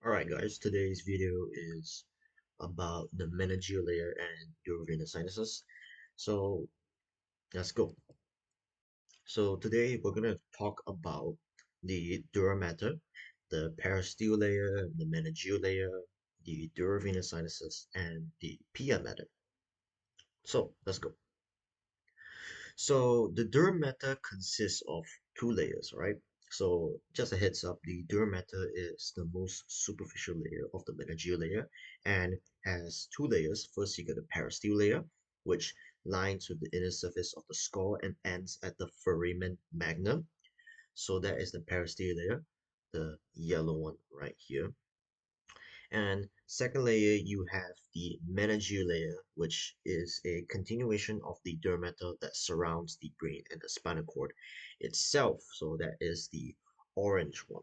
Alright guys, today's video is about the meningeal layer and duodenal sinuses. So let's go. So today we're going to talk about the dura mater, the peristeel layer, the meningeal layer, the duodenal sinuses, and the pia mater. So let's go. So the dura mater consists of two layers, right? So just a heads up, the dura mater is the most superficial layer of the meningeal layer and has two layers. First, you get the peristeel layer, which lines with the inner surface of the skull and ends at the foramen magnum. So that is the peristeel layer, the yellow one right here. And second layer, you have the meningeal layer, which is a continuation of the dura mater that surrounds the brain and the spinal cord itself. So that is the orange one.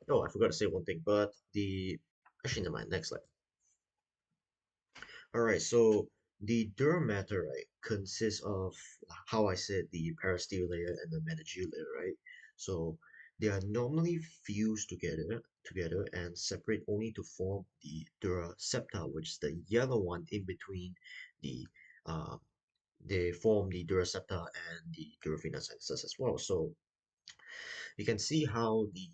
Oh, I forgot to say one thing, but actually, never mind, next slide. All right, so the dura mater, right, consists of how I said the peristeel layer and the meningeal layer, right? So they are normally fused together and separate only to form the dura septa, which is the yellow one in between the uh, they form the dura septa and the duodenal sinuses as well. So you can see how the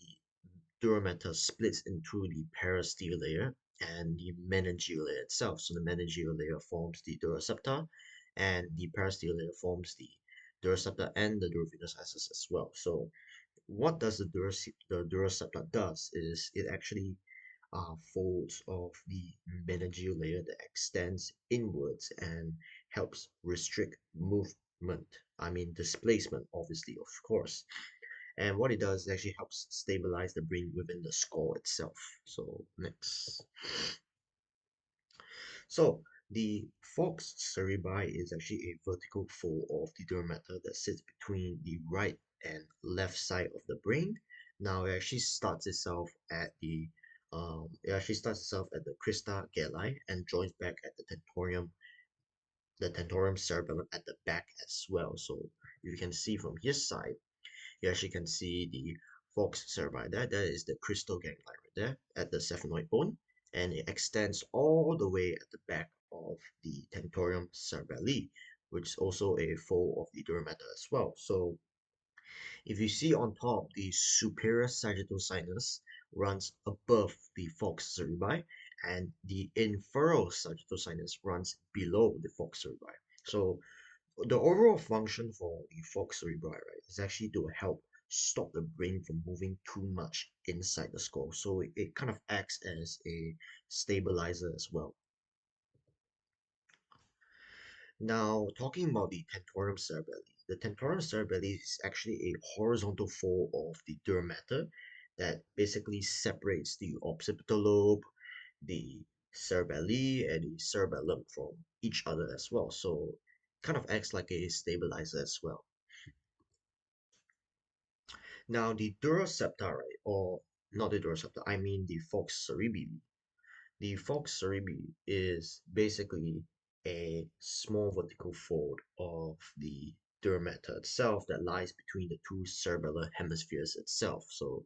dura mater splits into the peristeel layer and the meningeal layer itself. So the meningeal layer forms the dura septa, and the peristeel layer forms the dura septa and the duodenal sinuses as well. So what does the dura septa does is it actually folds of the meningeal layer that extends inwards and helps restrict movement. I mean displacement, obviously, of course. And what it does is actually helps stabilize the brain within the skull itself. So next. So the falx cerebri is actually a vertical fold of the dura mater that sits between the right and left side of the brain. Now it actually starts itself at the crista galli and joins back at the tentorium cerebellum at the back as well. So you can see from his side, you actually can see the falx cerebri there. That is the crystal ganglia right there at the sphenoid bone, and it extends all the way at the back of the tentorium cerebelli, which is also a fold of the dura mater as well. So if you see on top, the superior sagittal sinus runs above the falx cerebri, and the inferior sagittal sinus runs below the falx cerebri. So the overall function for the falx cerebri, right, is actually to help stop the brain from moving too much inside the skull. So it kind of acts as a stabilizer as well. Now, talking about the tentorium cerebelli, the tentorium cerebelli is actually a horizontal fold of the dura mater that basically separates the occipital lobe, the cerebelli, and the cerebellum from each other as well. So, kind of acts like a stabilizer as well. Now, the dura septa, right, or not the dura septa, I mean the falx cerebelli. The falx cerebelli is basically a small vertical fold of the dura mater itself that lies between the two cerebellar hemispheres itself. So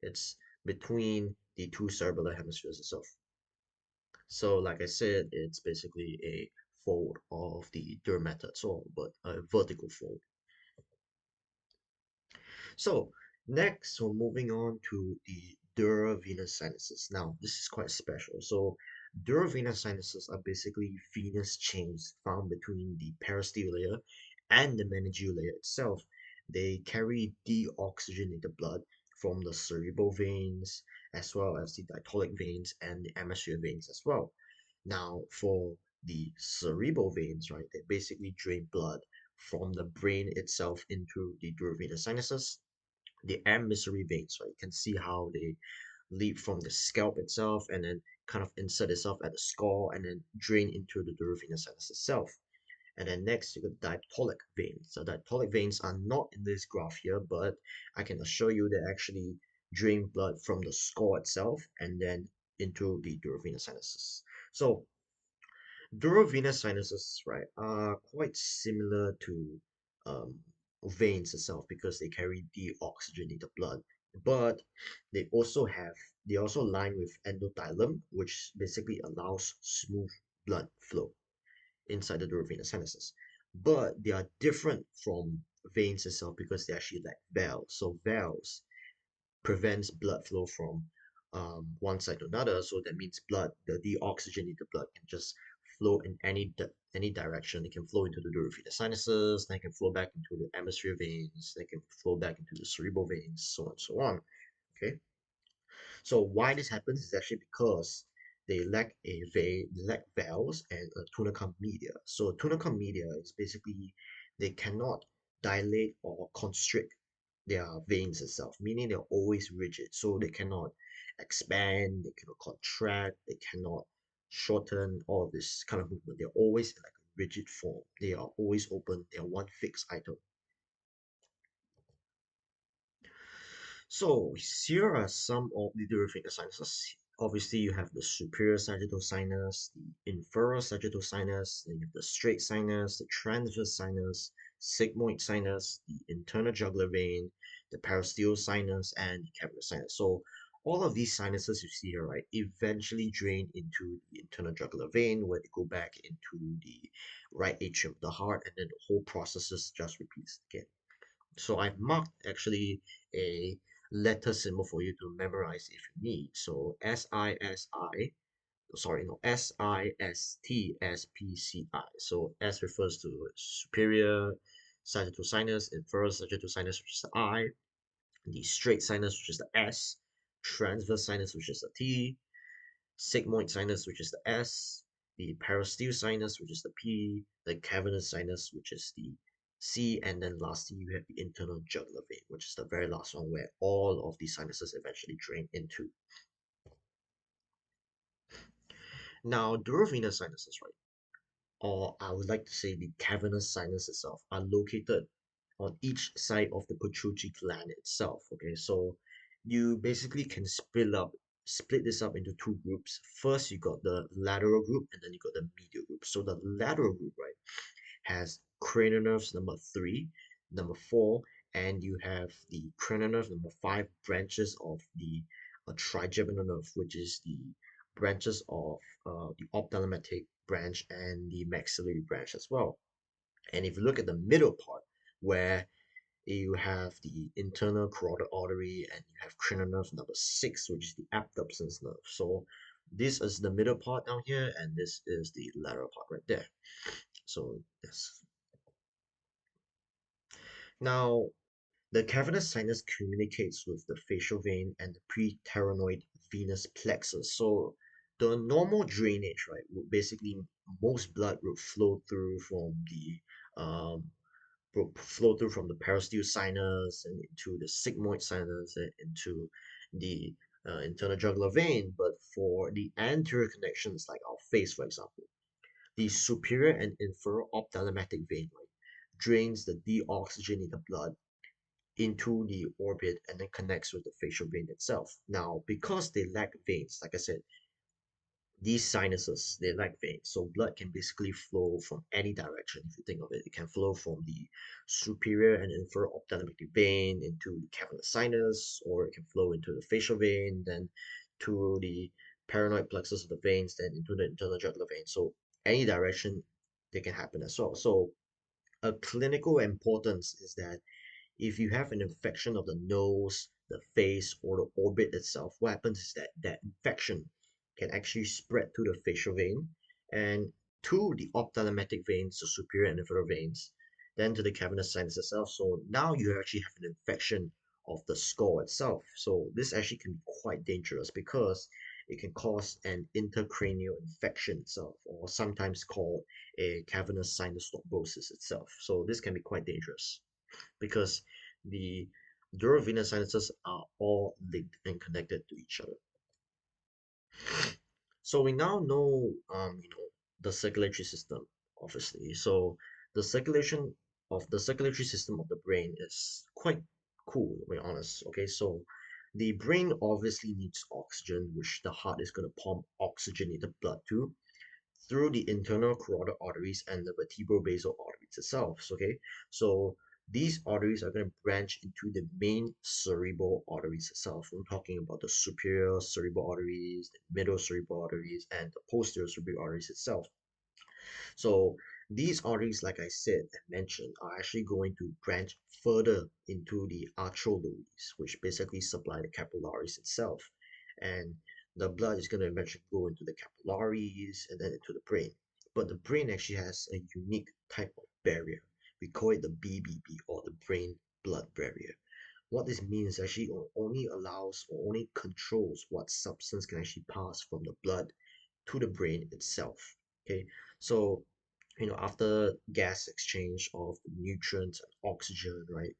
it's between the two cerebellar hemispheres itself. So like I said, it's basically a fold of the dura mater itself, but a vertical fold. So next, we're moving on to the dura-venous sinuses. Now, this is quite special. So dura-venous sinuses are basically venous chains found between the peristeel layer and the meningeal layer itself. They carry deoxygenated blood from the cerebral veins, as well as the diastolic veins and the hemisphere veins as well. Now, for the cerebral veins, right, they basically drain blood from the brain itself into the dura-venous sinuses. The emissary veins, right? You can see how they lead from the scalp itself and then kind of insert itself at the skull and then drain into the duodenal sinus itself. And then next, you got diastolic veins. So diastolic veins are not in this graph here, but I can assure you they actually drain blood from the skull itself and then into the duodenal sinuses. So duodenal sinuses, right, are quite similar to um, veins itself because they carry deoxygenated blood. But they also have they also line with endothelium, which basically allows smooth blood flow inside the duodenal sinuses. But they are different from veins itself because they actually lack valves. So valves prevents blood flow from one side to another. So that means the deoxygenated blood can just flow in any direction. It can flow into the duodenal sinuses, then it can flow back into the hemisphere veins, then it can flow back into the cerebral veins, so on and so on. Okay. So why this happens is actually because they lack valves and a tunicum media. So tunicum media is basically they cannot dilate or constrict their veins itself, meaning they're always rigid. So they cannot expand, they cannot contract, they cannot shorten all of this kind of movement. They're always in like a rigid form. They are always open. They are one fixed item. So here are some of the derivative sinuses. Obviously, you have the superior sagittal sinus, the inferior sagittal sinus, then you have the straight sinus, the transverse sinus, sigmoid sinus, the internal jugular vein, the peristeal sinus, and the cavernous sinus. So all of these sinuses you see here, right, eventually drain into the internal jugular vein where they go back into the right atrium of the heart, and then the whole process just repeats again. So I've marked actually a letter symbol for you to memorize if you need. So SISI, sorry, no, SISTSPCI. So S refers to superior sagittal sinus, inferior sagittal sinus, which is the I, the straight sinus, which is the S, transverse sinus, which is the T, sigmoid sinus, which is the S, the peristeal sinus, which is the P, the cavernous sinus, which is the C, and then lastly, you have the internal jugular vein, which is the very last one where all of these sinuses eventually drain into. Now, duodenal sinuses, right, or I would like to say the cavernous sinus itself, are located on each side of the Purkinje gland itself. Okay, so you basically can split this up into two groups. First, you got the lateral group, and then you got the medial group. So the lateral group, right, has cranial nerves number 3, number 4, and you have the cranial nerve number 5 branches of the trigeminal nerve, which is the branches of the ophthalmic branch and the maxillary branch as well. And if you look at the middle part, where you have the internal carotid artery and you have cranial nerve number 6, which is the abducens nerve. So this is the middle part down here, and this is the lateral part right there. So yes. Now, the cavernous sinus communicates with the facial vein and the preterinoid venous plexus. So the normal drainage, right, would basically most blood would flow through from the peristeal sinus and into the sigmoid sinus and into the internal jugular vein. But for the anterior connections, like our face, for example, the superior and inferior ophthalmic vein, right, drains the deoxygenated blood into the orbit and then connects with the facial vein itself. Now, because they lack veins, like I said, these sinuses, they lack veins, so blood can basically flow from any direction. If you think of it, it can flow from the superior and inferior ophthalmic vein into the cavernous sinus, or it can flow into the facial vein, then to the paranoid plexus of the veins, then into the internal jugular vein. So any direction they can happen as well. So a clinical importance is that if you have an infection of the nose, the face, or the orbit itself, what happens is that that infection can actually spread to the facial vein and to the ophthalmic veins, the superior and inferior veins, then to the cavernous sinus itself. So now you actually have an infection of the skull itself. So this actually can be quite dangerous because it can cause an intracranial infection itself, or sometimes called a cavernous sinus thrombosis itself. So this can be quite dangerous because the dural sinuses are all linked and connected to each other. So we now know, the circulatory system, obviously. So the circulatory system of the brain is quite cool, to be honest. Okay, so the brain obviously needs oxygen, which the heart is going to pump oxygenated blood to through the internal carotid arteries and the vertebral basal arteries itself. Okay, so These arteries are going to branch into the main cerebral arteries itself. I'm talking about the superior cerebral arteries, the middle cerebral arteries, and the posterior cerebral arteries itself. So these arteries, like I said and mentioned, are actually going to branch further into the arterioles, which basically supply the capillaries itself. And the blood is going to eventually go into the capillaries and then into the brain. But the brain actually has a unique type of barrier. We call it the BBB, or the brain blood barrier. What this means actually only allows or only controls what substance can actually pass from the blood to the brain itself. Okay, so after gas exchange of nutrients and oxygen, right,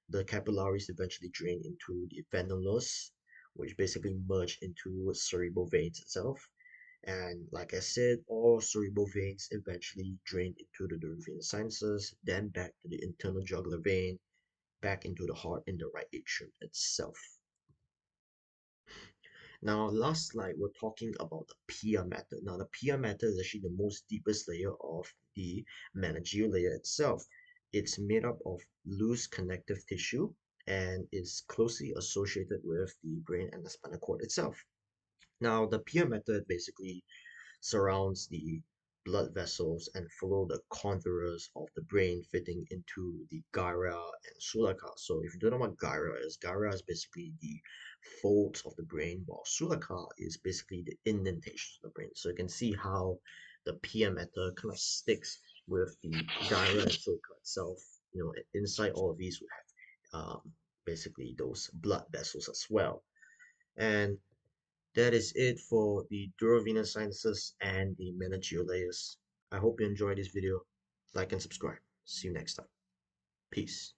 the capillaries eventually drain into the venulus, which basically merge into cerebral veins itself. And like I said, all cerebral veins eventually drain into the venous sinuses, then back to the internal jugular vein, back into the heart in the right atrium itself. Now, last slide, we're talking about the pia matter. Now, the pia matter is actually the most deepest layer of the meningeal layer itself. It's made up of loose connective tissue and is closely associated with the brain and the spinal cord itself. Now, the pia matter basically surrounds the blood vessels and follow the contours of the brain fitting into the gyra and sulaka. So if you don't know what gyra is basically the folds of the brain, while sulaka is basically the indentations of the brain. So you can see how the pia mater kind of sticks with the gyra and sulaka itself. Inside all of these we have basically those blood vessels as well. And that is it for the durovenous sinuses and the meningeal layers. I hope you enjoyed this video. Like and subscribe. See you next time. Peace.